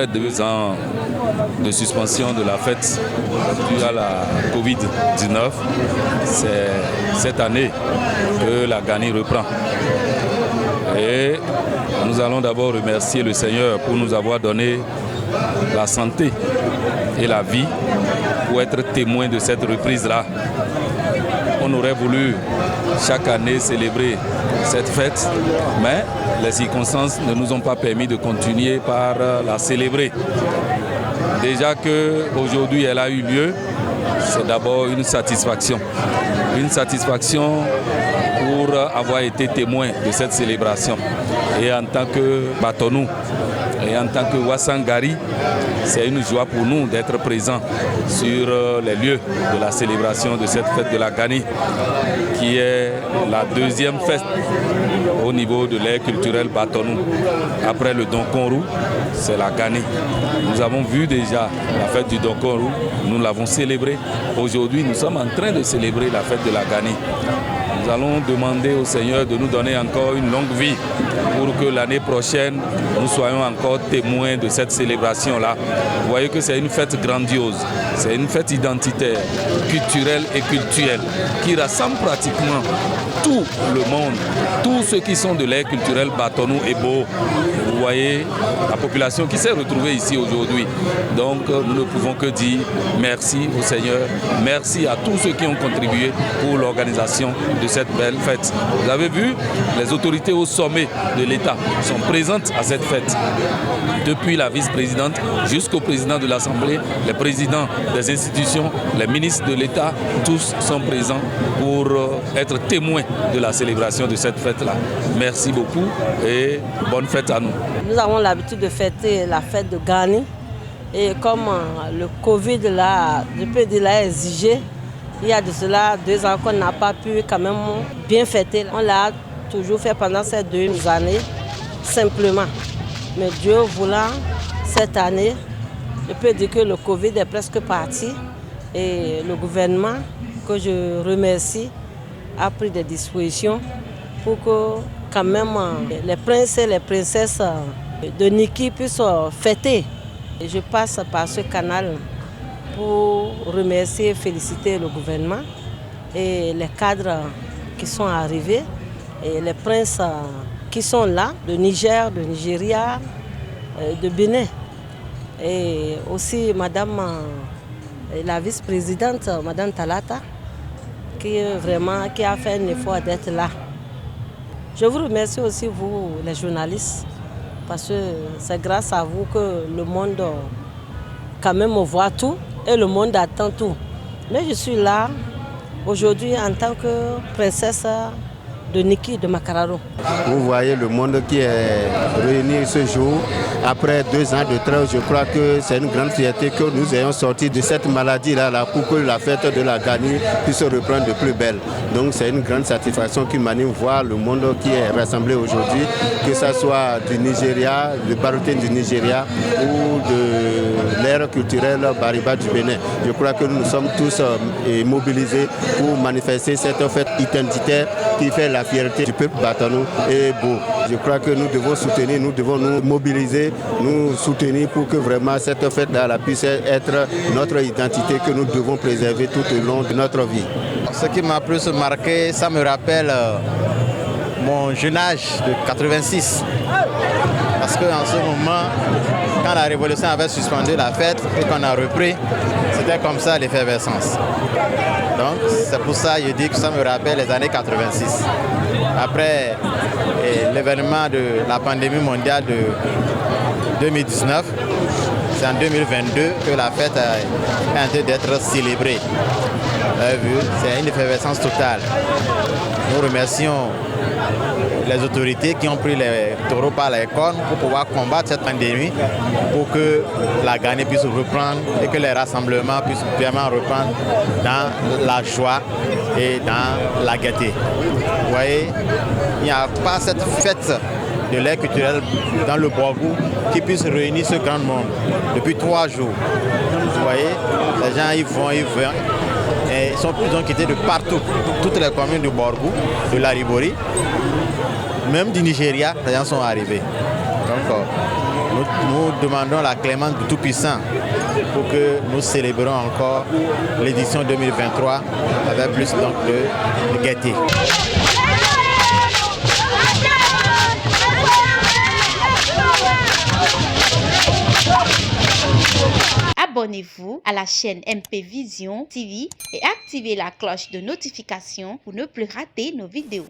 après 2 ans de suspension de la fête due à la Covid-19, c'est cette année que la Gani reprend. Et nous allons d'abord remercier le Seigneur pour nous avoir donné la santé et la vie pour être témoin de cette reprise-là. On aurait voulu chaque année célébrer cette fête, mais les circonstances ne nous ont pas permis de continuer par la célébrer. Déjà qu'aujourd'hui elle a eu lieu, c'est d'abord une satisfaction. Une satisfaction pour avoir été témoin de cette célébration. Et en tant que Batonou et en tant que Wassangari, c'est une joie pour nous d'être présents sur les lieux de la célébration de cette fête de la Gani, qui est la 2e fête au niveau de l'ère culturelle Batonou. Après le Donkonru, c'est la Gani. Nous avons vu déjà la fête du Donkonru, nous l'avons célébrée. Aujourd'hui, nous sommes en train de célébrer la fête de la Gani. Nous allons demander au Seigneur de nous donner encore une longue vie pour que l'année prochaine, nous soyons encore témoins de cette célébration-là. Vous voyez que c'est une fête grandiose, c'est une fête identitaire, culturelle et cultuelle, qui rassemble pratiquement tout le monde, tous ceux qui sont de l'ère culturelle Batonou et Bo. Vous voyez la population qui s'est retrouvée ici aujourd'hui. Donc nous ne pouvons que dire merci au Seigneur, merci à tous ceux qui ont contribué pour l'organisation de cette belle fête. Vous avez vu, les autorités au sommet de l'État sont présentes à cette fête. Depuis la vice-présidente jusqu'au président de l'Assemblée, les présidents des institutions, les ministres de l'État, tous sont présents pour être témoins de la célébration de cette fête-là. Merci beaucoup et bonne fête à nous. Nous avons l'habitude de fêter la fête de Gani et comme le Covid l'a exigé, il y a de cela 2 ans qu'on n'a pas pu quand même bien fêter. On l'a toujours fait pendant ces 2 années, simplement. Mais Dieu voulant, cette année, je peux dire que le Covid est presque parti et le gouvernement, que je remercie, a pris des dispositions pour que quand même les princes et les princesses de Niki puissent fêter. Et je passe par ce canal pour remercier et féliciter le gouvernement et les cadres qui sont arrivés et les princes qui sont là, de Niger, de Nigeria, de Bénin. Et aussi Madame la vice-présidente, Madame Talata, qui a fait un effort d'être là. Je vous remercie aussi, vous, les journalistes, parce que c'est grâce à vous que le monde quand même voit tout et le monde attend tout. Mais je suis là aujourd'hui en tant que princesse de Niki de Makararo. Vous voyez le monde qui est réuni ce jour. Après 2 ans de travail, je crois que c'est une grande fierté que nous ayons sorti de cette maladie-là pour que la fête de la Gani puisse reprendre de plus belle. Donc c'est une grande satisfaction qui m'anime voir le monde qui est rassemblé aujourd'hui, que ce soit du Nigeria, le Barotin du Nigeria ou de l'ère culturelle Bariba du Bénin. Je crois que nous sommes tous mobilisés pour manifester cette fête identitaire qui fait la fierté du peuple Batonou et Bo. Je crois que nous devons soutenir, nous devons nous mobiliser, nous soutenir pour que vraiment cette fête-là puisse être notre identité que nous devons préserver tout au long de notre vie. Ce qui m'a plus marqué, ça me rappelle mon jeune âge de 86. Parce qu'en ce moment, quand la révolution avait suspendu la fête et qu'on a repris, c'était comme ça l'effervescence. Donc c'est pour ça que je dis que ça me rappelle les années 86. Après l'événement de la pandémie mondiale de 2019, c'est en 2022 que la fête est en train d'être célébrée. Vous avez vu, c'est une effervescence totale. Nous remercions les autorités qui ont pris les taureaux par les cornes pour pouvoir combattre cette pandémie, pour que la Gani puisse reprendre et que les rassemblements puissent vraiment reprendre dans la joie et dans la gaieté. Vous voyez, il n'y a pas cette fête de l'ère culturelle dans le Borgou qui puisse réunir ce grand monde depuis 3 jours. Vous voyez, les gens ils vont. Et ils ont quitté de partout, toutes les communes du Borgou, de l'Aribori, même du Nigeria, les gens sont arrivés. Donc, nous demandons la clémence du Tout-Puissant pour que nous célébrons encore l'édition 2023 avec plus donc de gaieté. Abonnez-vous à la chaîne MP Vision TV et activez la cloche de notification pour ne plus rater nos vidéos.